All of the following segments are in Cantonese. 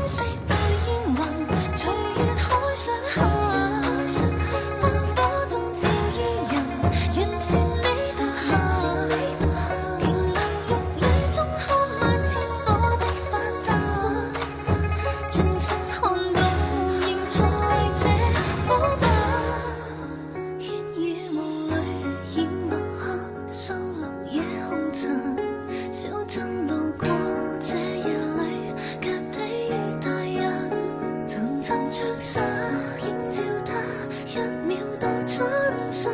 色對煙雲，隨月海上下，燈火中照依人，完善你獨下。瓊樓玉宇中看萬千火的花綻，轉身看到仍在這火把。煙雨霧裏掩墨客，收錄夜紅塵。小鎮路過這夜裏，卻比大人層層唱灑，映照他一秒到春心，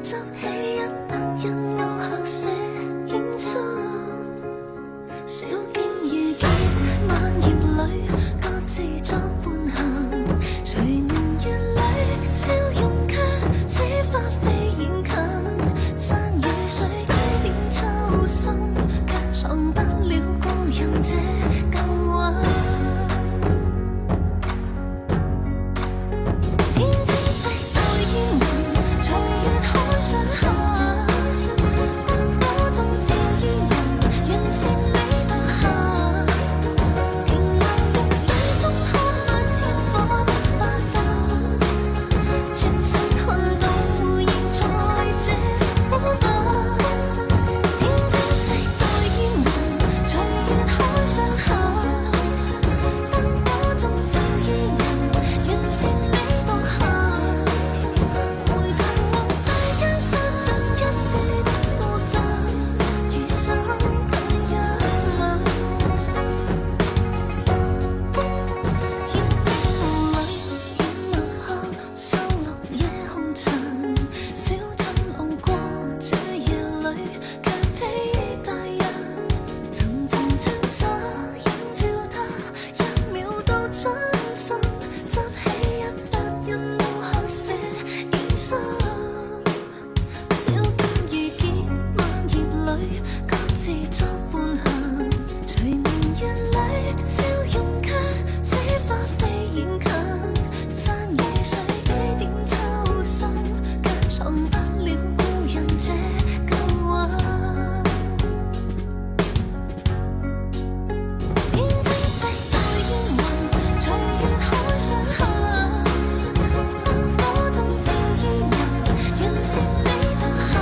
執起一筆印勾刻寫影心。小徑遇見萬葉裏，各自作伴行。隨年月裏，笑容卻似花飛遠近。山與水幾點秋深，卻藏不了故人這舊魂。天青色對煙雲，隨月海上下，燈火中照依人，完善你獨下。瓊樓玉宇中看萬千火的花綻，轉身看到仍在這火把。天青色對煙雲，隨月海上下，燈火中照依人，完善你獨下。回頭望世間散盡一世的負擔，餘生更一吻。煙霧裏掩墨客，收錄夜紅塵。小鎮路過這夜裏，卻比大人層層唱灑，映照他一秒到春心，執起一筆印勾刻寫影心。小徑遇見萬葉裏，各自作伴行。隨年月裏，笑容卻似花飛遠近。山與水幾點秋深，卻藏不了故人這舊魂。天青色對煙雲，隨月海上下，燈火中照依人，完善你獨下。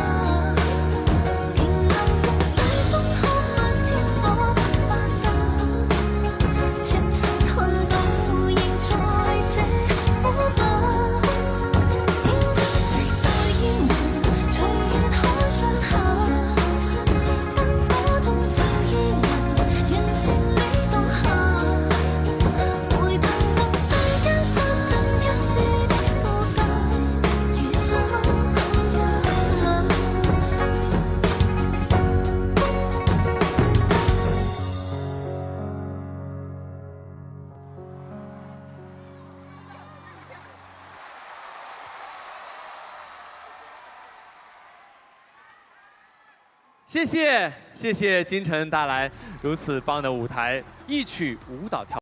瓊樓玉宇中看萬千火的花綻，轉身看到仍在這火把。天青色對煙雲，隨月海上下，燈火中照依人，完善你獨下。回頭望世間散盡一世的負擔，餘生更一吻。谢谢金晨带来如此棒的舞台，一曲舞蹈跳。